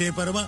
டே பரமா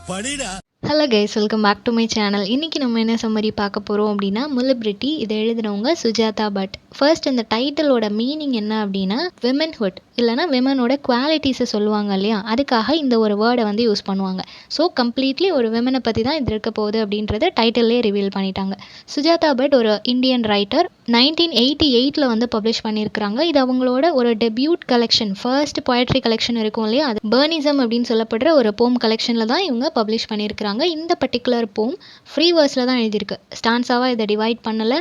படிடா. Hello guys, welcome back to my channel. இன்றைக்கி நம்ம என்ன சம்மரி பார்க்க போகிறோம் அப்படின்னா, முலிபிரிட்டி. இதை எழுதுனவங்க சுஜாதா பட். ஃபர்ஸ்ட் இந்த டைட்டிலோட மீனிங் என்ன அப்படின்னா, விமன்ஹுட் இல்லைனா விமனோட குவாலிட்டிஸை சொல்லுவாங்க இல்லையா, அதுக்காக இந்த ஒரு வேர்டை வந்து யூஸ் பண்ணுவாங்க. ஸோ கம்ப்ளீட்லி ஒரு விமனை பற்றி தான் இது இருக்க போகுது அப்படின்றத டைட்டில்லே ரிவீல் பண்ணிட்டாங்க. சுஜாதா பட் ஒரு இந்தியன் ரைட்டர். 1988 வந்து பப்ளிஷ் பண்ணியிருக்கிறாங்க. இது அவங்களோட ஒரு debut collection, first poetry collection இருக்கும் இல்லையா, அது பர்னிசம் அப்படின்னு சொல்லப்படுற ஒரு போம் கலெக்ஷனில் தான் இவங்க பப்ளிஷ் பண்ணியிருக்கிறாங்க. இந்த பர்டிகுலர் போம் ஃப்ரீ வேர்ஸில் தான் எழுதியிருக்கு. ஸ்டான்ஸாவாக இதை டிவைட் பண்ணலை,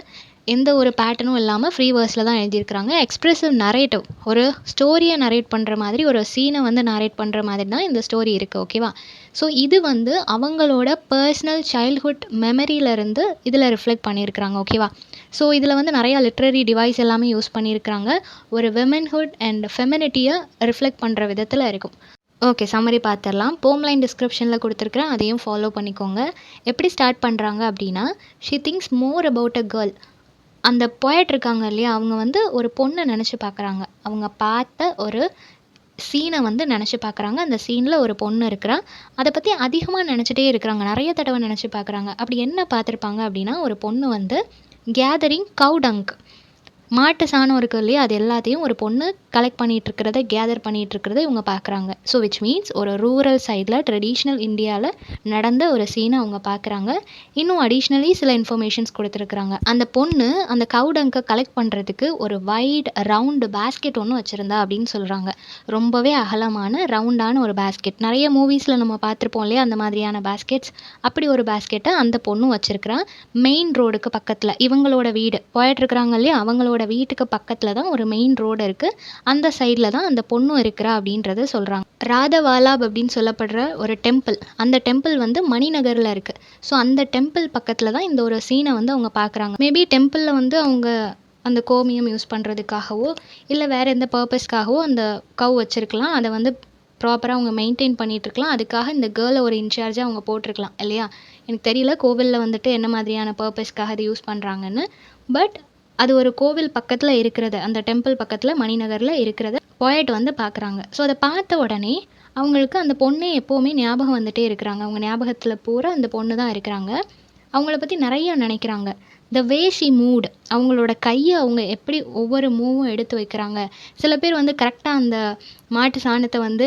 எந்த ஒரு பேட்டர்னும் இல்லாமல் ஃப்ரீ வேர்ஸில் தான் எழுதியிருக்கிறாங்க. எக்ஸ்ப்ரெசிவ் நரேட்டிவ், ஒரு ஸ்டோரியை நரேட் பண்ணுற மாதிரி, ஒரு சீனை வந்து நரேட் பண்ணுற மாதிரி தான் இந்த ஸ்டோரி இருக்குது. ஓகேவா? ஸோ இது வந்து அவங்களோட பர்சனல் சைல்ட்ஹுட் மெமரியிலேருந்து இதில் ரிஃப்ளெக்ட் பண்ணியிருக்கிறாங்க. ஓகேவா? ஸோ இதில் வந்து நிறையா லிட்ரரி டிவைஸ் எல்லாமே யூஸ் பண்ணியிருக்கிறாங்க. ஒரு விமன்ஹுட் அண்ட் ஃபெமினிட்டியை ரிஃப்ளெக்ட் பண்ணுற விதத்தில் இருக்கும். ஓகே, சம்மரி பார்த்துடலாம். போம் லைன் டிஸ்கிரிப்ஷனில் கொடுத்துருக்குறேன், அதையும் ஃபாலோ பண்ணிக்கோங்க. எப்படி ஸ்டார்ட் பண்ணுறாங்க அப்படின்னா, she things more about a girl. அந்த போயட் இருக்காங்க இல்லையா, அவங்க வந்து ஒரு பொண்ணை நினச்சி பார்க்குறாங்க. அவங்க பார்த்த ஒரு சீனை வந்து நினச்சி பார்க்குறாங்க. அந்த சீனில் ஒரு பொண்ணு இருக்கிறா, அதை பற்றி அதிகமாக நினச்சிட்டே இருக்கிறாங்க, நிறைய தடவை நினச்சி பார்க்குறாங்க. அப்படி என்ன பார்த்துருப்பாங்க அப்படின்னா, ஒரு பொண்ணு வந்து கேதரிங் கவுடங்க், மாட்டு சாணம் இருக்குது இல்லையா, அது எல்லாத்தையும் ஒரு பொண்ணு கலெக்ட் பண்ணிகிட்ருக்கிறத, கேதர் பண்ணிகிட்ருக்கிறத இவங்க பார்க்குறாங்க. ஸோ விச் மீன்ஸ் ஒரு ரூரல் சைடில் ட்ரெடிஷ்னல் இந்தியாவில் நடந்த ஒரு சீனை அவங்க பார்க்குறாங்க. இன்னும் அடிஷ்னலி சில இன்ஃபர்மேஷன்ஸ் கொடுத்துருக்குறாங்க. அந்த பொண்ணு அந்த கவுடங்கை கலெக்ட் பண்ணுறதுக்கு ஒரு வைட் ரவுண்டு பேஸ்கெட் ஒன்று வச்சுருந்தா அப்படின்னு சொல்கிறாங்க. ரொம்பவே அகலமான ரவுண்டான ஒரு பேஸ்கெட். நிறைய மூவிஸில் நம்ம பார்த்துருப்போம் இல்லையா அந்த மாதிரியான பேஸ்கெட்ஸ். அப்படி ஒரு பேஸ்கெட்டை அந்த பொண்ணும் வச்சுருக்கிறான். மெயின் ரோடுக்கு பக்கத்தில், இவங்களோட வீடு போயிட்டு இருக்கிறாங்க இல்லையா, அவங்களோட வீட்டுக்கு பக்கத்தில் தான் ஒரு மெயின் ரோடு இருக்குது. அந்த சைடில் தான் அந்த பொண்ணும் இருக்கிறா அப்படின்றத சொல்கிறாங்க. ராதவாலாப் அப்படின்னு சொல்லப்படுற ஒரு டெம்பிள், அந்த டெம்பிள் வந்து மணிநகரில் இருக்குது. ஸோ அந்த டெம்பிள் பக்கத்தில் தான் இந்த ஒரு சீனை வந்து அவங்க பார்க்குறாங்க. மேபி டெம்பிளில் வந்து அவங்க அந்த கோமியம் யூஸ் பண்ணுறதுக்காகவோ இல்லை வேறு எந்த பர்பஸ்க்காகவோ அந்த கவ் வச்சுருக்கலாம். அதை வந்து ப்ராப்பராக அவங்க மெயின்டைன் பண்ணிகிட்ருக்கலாம். அதுக்காக இந்த கேர்ளை ஒரு இன்சார்ஜாக அவங்க போட்டிருக்கலாம் இல்லையா. எனக்கு தெரியல கோவிலில் வந்துட்டு என்ன மாதிரியான பர்பஸ்க்காக அதை யூஸ் பண்ணுறாங்கன்னு. பட் அது ஒரு கோவில் பக்கத்தில் இருக்கிறது, அந்த டெம்பிள் பக்கத்தில் மணிநகரில் இருக்கிறத போயட் வந்து பார்க்குறாங்க. ஸோ அதை பார்த்த உடனே அவங்களுக்கு அந்த பொண்ணே எப்போவுமே ஞாபகம் வந்துகிட்டே இருக்கிறாங்க. அவங்க ஞாபகத்தில் பூரா அந்த பொண்ணு தான் இருக்கிறாங்க. அவங்கள பற்றி நிறைய நினைக்கிறாங்க. த வே ஷி மூட், அவங்களோட கையை அவங்க எப்படி ஒவ்வொரு மூவும் எடுத்து வைக்கிறாங்க. சில பேர் வந்து கரெக்டாக அந்த மாட்டு சாணத்தை வந்து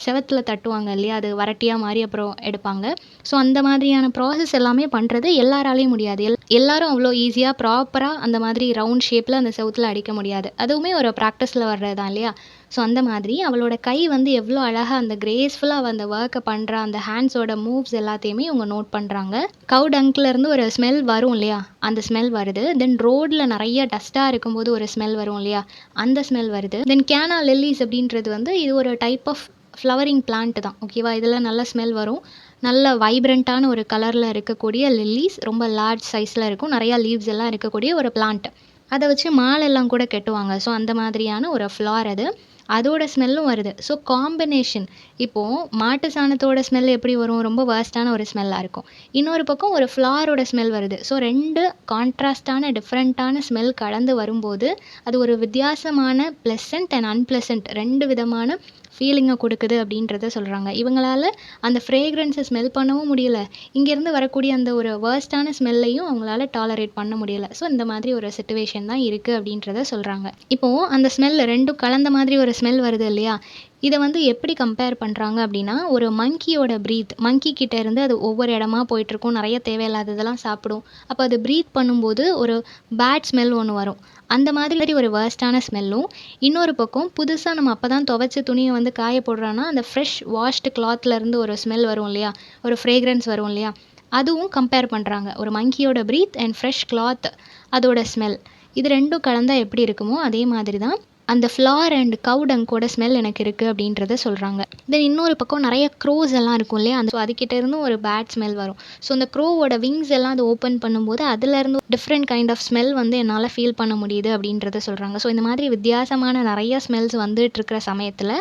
செவத்தில் தட்டுவாங்க இல்லையா, அது வரட்டியாக மாறி அப்புறம் எடுப்பாங்க. ஸோ அந்த மாதிரியான ப்ராசஸ் எல்லாமே பண்ணுறது எல்லாராலையும் முடியாது. எல்லாரும் அவ்வளோ ஈஸியாக ப்ராப்பராக அந்த மாதிரி ரவுண்ட் ஷேப்பில் அந்த செவுத்தில் அடிக்க முடியாது. அதுவுமே ஒரு ப்ராக்டிஸில் வர்றது தான் இல்லையா. ஸோ அந்த மாதிரி அவளோட கை வந்து எவ்வளோ அழகாக அந்த கிரேஸ்ஃபுல்லாக அந்த ஒர்க்கை பண்ணுற அந்த ஹேண்ட்ஸோட மூவ்ஸ் எல்லாத்தையுமே இவங்க நோட் பண்ணுறாங்க. கவு டங்க்லேருந்து ஒரு ஸ்மெல் வரும் இல்லையா, அந்த ஸ்மெல் வருது. தென் ரோடில் நிறைய டஸ்ட்டாக இருக்கும்போது ஒரு ஸ்மெல் வரும் இல்லையா, அந்த ஸ்மெல் வருது. தென் கேனா லில்லிஸ் அப்படின்றது வந்து இது ஒரு டைப் ஆஃப் ஃப்ளவரிங் பிளான்ட் தான். ஓகேவா? இதில் நல்ல ஸ்மெல் வரும். நல்ல வைப்ரண்ட்டான ஒரு கலரில் இருக்கக்கூடிய லில்லிஸ், ரொம்ப லார்ஜ் சைஸில் இருக்கும், நிறையா லீவ்ஸ் எல்லாம் இருக்கக்கூடிய ஒரு பிளான்ட். அதை வச்சு மாலெல்லாம் கூட கட்டுவாங்க. ஸோ அந்த மாதிரியான ஒரு ஃப்ளார் அது. அதோட ஸ்மெல்லும் வருது. So combination. இப்போது மாட்டு சாணத்தோட ஸ்மெல் எப்படி வரும், ரொம்ப வேர்ஸ்டான ஒரு ஸ்மெல்லாக இருக்கும். இன்னொரு பக்கம் ஒரு ஃப்ளாரோட ஸ்மெல் வருது. ஸோ ரெண்டு கான்ட்ராஸ்டான டிஃப்ரெண்ட்டான ஸ்மெல் கலந்து வரும்போது அது ஒரு வித்தியாசமான ப்ளசன்ட் அண்ட் அன்பிளசன்ட் ரெண்டு விதமான ஃபீலிங்கை கொடுக்குது அப்படின்றத சொல்கிறாங்க. இவங்களால் அந்த ஃப்ரேக்ரன்ஸை ஸ்மெல் பண்ணவும் முடியல, இங்கேருந்து வரக்கூடிய அந்த ஒரு வேர்ஸ்டான ஸ்மெல்லையும் அவங்களால டாலரேட் பண்ண முடியல. ஸோ இந்த மாதிரி ஒரு சிச்சுவேஷன் தான் இருக்குது அப்படின்றத சொல்கிறாங்க. இப்போது அந்த ஸ்மெல் ரெண்டும் கலந்த மாதிரி ஒரு ஸ்மெல் வருது இல்லையா, இதை வந்து எப்படி கம்பேர் பண்ணுறாங்க அப்படின்னா, ஒரு மங்கியோட ப்ரீத், மங்கி கிட்ட இருந்து அது ஒவ்வொரு இடமா போயிட்டுருக்கும், நிறைய தேவையில்லாததெல்லாம் சாப்பிடும். அப்போ அது ப்ரீத் பண்ணும்போது ஒரு பேட் ஸ்மெல் ஒன்று வரும். அந்த மாதிரி ஒரு வேர்ஸ்டான ஸ்மெல்லும், இன்னொரு பக்கம் புதுசாக நம்ம அப்போ தான் துவைச்ச துணியை வந்து காய போடுறோன்னா அந்த ஃப்ரெஷ் வாஷ்டு கிளாத்லேருந்து ஒரு ஸ்மெல் வரும் இல்லையா, ஒரு ஃப்ரேக்ரன்ஸ் வரும் இல்லையா, அதுவும் கம்பேர் பண்ணுறாங்க. ஒரு மங்கியோட ப்ரீத் அண்ட் ஃப்ரெஷ் கிளாத், அதோட ஸ்மெல், இது ரெண்டும் கலந்தால் எப்படி இருக்குமோ அதே மாதிரி தான் அந்த ஃப்ளார் அண்ட் கவுடங்கோட ஸ்மெல் எனக்கு இருக்குது அப்படின்றத சொல்கிறாங்க. தென் இன்னொரு பக்கம் நிறைய க்ரோஸ் எல்லாம் இருக்கும் இல்லையா, அந்த அதுக்கிட்ட இருந்தும் ஒரு பேட் ஸ்மெல் வரும். ஸோ அந்த க்ரோவோட விங்ஸ் எல்லாம் அது ஓப்பன் பண்ணும்போது அதுலேருந்து டிஃப்ரெண்ட் கைண்ட் ஆஃப் ஸ்மெல் வந்து என்னால் ஃபீல் பண்ண முடியுது அப்படின்றத சொல்கிறாங்க. ஸோ இந்த மாதிரி வித்தியாசமான நிறைய ஸ்மெல்ஸ் வந்துட்டு இருக்கிற சமயத்தில்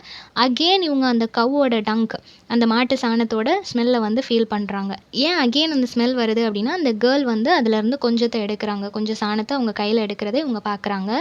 அகெயின் இவங்க அந்த கவ்வோட டங்க், அந்த மாட்டு சாணத்தோட ஸ்மெல்லை வந்து ஃபீல் பண்ணுறாங்க. ஏன் அகெயின் அந்த ஸ்மெல் வருது அப்படின்னா, அந்த கேர்ள் வந்து அதுலேருந்து கொஞ்சத்தை எடுக்கிறாங்க, கொஞ்சம் சாணத்தை அவங்க கையில் எடுக்கிறத இவங்க பார்க்குறாங்க.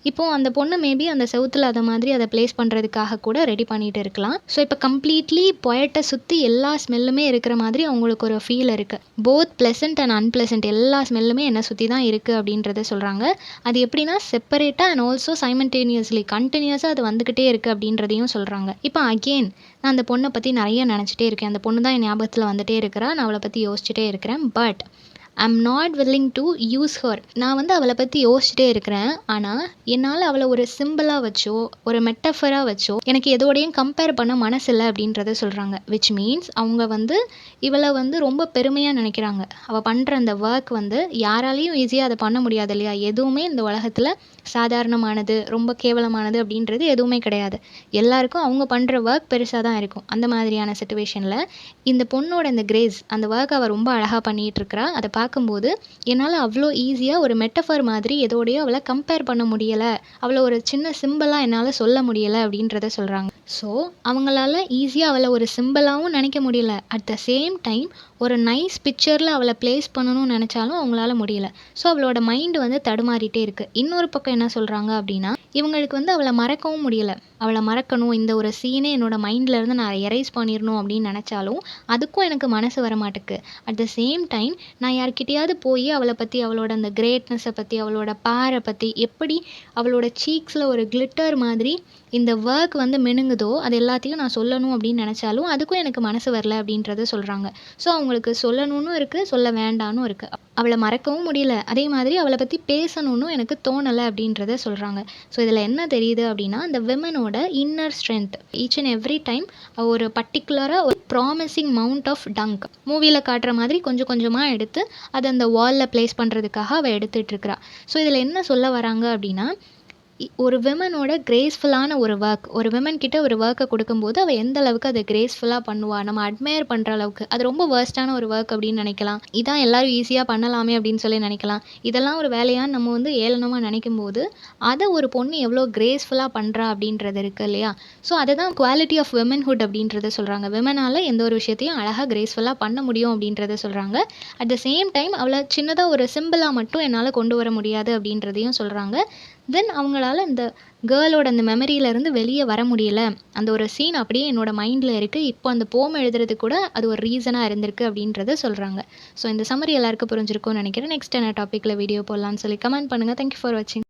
இப்போ அந்த பொண்ணு மேபி அந்த செவுத்துல அத மாதிரி அத பிளேஸ் பண்ணுறதுக்காக கூட ரெடி பண்ணிட்டு இருக்கலாம். ஸோ இப்போ கம்ப்ளீட்லி பொயட்டை சுற்றி எல்லா ஸ்மெல்லுமே இருக்கிற மாதிரி அவங்களுக்கு ஒரு ஃபீல் இருக்குது. போத் ப்ளசன்ட் அண்ட் அன்பிளசன்ட் எல்லா ஸ்மெல்லுமே என்னை சுற்றி தான் இருக்குது அப்படின்றத சொல்கிறாங்க. அது எப்படின்னா செப்பரேட்டாக அண்ட் ஆல்சோ சைமல்டேனியஸ்லி கண்டினியூஸாக அது வந்துக்கிட்டே இருக்குது அப்படின்றதையும் சொல்கிறாங்க. இப்போ அகெயின் நான் அந்த பொண்ணை பற்றி நிறைய நினச்சிட்டே இருக்கேன். அந்த பொண்ணு தான் என் ஞாபகத்தில் வந்துட்டே இருக்கிறா. நான் அவளை பற்றி யோசிச்சுட்டே இருக்கிறேன். But I'm not willing to use her. நான் வந்து அவளை பற்றி யோசிச்சுட்டே இருக்கிறேன். ஆனால் என்னால் அவளை ஒரு சிம்பிளாக வச்சோ ஒரு மெட்டஃபராக வச்சோ எனக்கு எதோடையும் கம்பேர் பண்ண மனசில்லை அப்படின்றத சொல்கிறாங்க. விச் மீன்ஸ் அவங்க வந்து இவளை வந்து ரொம்ப பெருமையாக நினைக்கிறாங்க. அவள் பண்ணுற அந்த ஒர்க் வந்து யாராலையும் ஈஸியாக அதை பண்ண முடியாது இல்லையா. எதுவுமே இந்த உலகத்தில் சாதாரணமானது ரொம்ப கேவலமானது அப்படின்றது எதுவுமே கிடையாது. எல்லாருக்கும் அவங்க பண்ணுற ஒர்க் பெருசாக தான் இருக்கும். அந்த மாதிரியான சுச்சுவேஷனில் இந்த பொண்ணோட இந்த கிரேஸ் அந்த ஒர்க் அவள் ரொம்ப அழகாக பண்ணிகிட்டு இருக்கிறா. அதை பார்க்கும்போது என்னால் அவ்வளோ ஈஸியாக ஒரு மெட்டஃபர் மாதிரி எதோடையோ அவளை கம்பேர் பண்ண முடியலை, அவளை ஒரு சின்ன சிம்பிளாக என்னால் சொல்ல முடியலை அப்படின்றத சொல்கிறாங்க. ஸோ அவங்களால ஈஸியாக அவளை ஒரு சிம்பிளாகவும் நினைக்க முடியல. அட் த சேம் டைம் ஒரு நைஸ் பிக்சரில் அவளை பிளேஸ் பண்ணணும்னு நினச்சாலும் அவங்களால முடியல. ஸோ அவளோட மைண்டு வந்து தடுமாறிட்டே இருக்குது. இன்னொரு பக்கம் என்ன சொல்கிறாங்க அப்படின்னா இவங்களுக்கு வந்து அவளை மறக்கவும் முடியல. அவளை மறக்கணும், இந்த ஒரு சீனே என்னோட மைண்டில் இருந்து நான் எரேஸ் பண்ணிடணும் அப்படின்னு நினச்சாலும் அதுக்கும் எனக்கு மனசு வர மாட்டேக்கு. அட் த சேம் டைம் நான் யார்கிட்டயாவது போய் அவளை பற்றி அவளோட அந்த கிரேட்னஸை பற்றி அவளோட பாரை பற்றி எப்படி அவளோட சீக்ஸில் ஒரு கிளிட்டர் மாதிரி இந்த ஒர்க் வந்து மினுங்குதோ அது எல்லாத்தையும் நான் சொல்லணும் அப்படின்னு நினச்சாலும் அதுக்கும் எனக்கு மனசு வரல அப்படின்றத சொல்கிறாங்க. ஸோ அவங்களுக்கு சொல்லணும்னு இருக்குது, சொல்ல வேண்டாம்னு இருக்குது. அவளை மறக்கவும் முடியல, அதே மாதிரி அவளை பற்றி பேசணும்னு எனக்கு தோணலை அப்படின்றத சொல்கிறாங்க. ஸோ இதில் என்ன தெரியுது அப்படின்னா அந்த விமனோட inner strength each and every time ஒரு பர்டிகுலராக ஒரு ப்ராமிசிங் மவுண்ட் ஆஃப் டங்க் மூவியில் காட்டுற மாதிரி கொஞ்சம் கொஞ்சமாக எடுத்து அதை அந்த வாலில் பிளேஸ் பண்ணுறதுக்காக அவள் எடுத்துகிட்ருக்கிறா. ஸோ இதில் என்ன சொல்ல வராங்க அப்படின்னா ஒரு விமனோட கிரேஸ்ஃபுல்லான ஒரு ஒர்க் ஒரு விமன் கிட்ட ஒரு ஒர்க்கை கொடுக்கும்போது அவள் எந்த அளவுக்கு அதை கிரேஸ்ஃபுல்லாக பண்ணுவாள், நம்ம அட்மையர் பண்ணுற அளவுக்கு. அது ரொம்ப வேர்ஸ்டான ஒரு ஒர்க் அப்படின்னு நினைக்கலாம். இதான் எல்லாரும் ஈஸியாக பண்ணலாமே அப்படின்னு சொல்லி நினைக்கலாம். இதெல்லாம் ஒரு வேலையான்னு நம்ம வந்து ஏளனமாக நினைக்கும் போது அதை ஒரு பொண்ணு எவ்வளோ கிரேஸ்ஃபுல்லாக பண்ணுறா அப்படின்றது இருக்குது இல்லையா. ஸோ அதை தான் குவாலிட்டி ஆஃப் விமன்ஹுட் அப்படின்றத சொல்கிறாங்க. விமனால் எந்த ஒரு விஷயத்தையும் அழகாக கிரேஸ்ஃபுல்லாக பண்ண முடியும் அப்படின்றத சொல்கிறாங்க. அட் த சேம் டைம் அவளை சின்னதாக ஒரு சிம்பிளாக மட்டும் என்னால் கொண்டு வர முடியாது அப்படின்றதையும் சொல்கிறாங்க. தென் அவங்களால இந்த கேர்ளோட அந்த மெமரியிலேருந்து வெளியே வர முடியல. அந்த ஒரு சீன் அப்படியே என்னோட மைண்டில் இருக்குது. இப்போ அந்த போம் எழுதுறது கூட அது ஒரு ரீசனாக இருந்திருக்கு அப்படின்றத சொல்கிறாங்க. ஸோ இந்த சம்மரி எல்லாருக்கும் புரிஞ்சிருக்கும்னு நினைக்கிறேன். நெக்ஸ்ட் என்ன டாப்பிக்கில் வீடியோ போடலான்னு சொல்லி கமெண்ட் பண்ணுங்கள். தேங்க்யூ ஃபார் வாட்சிங்.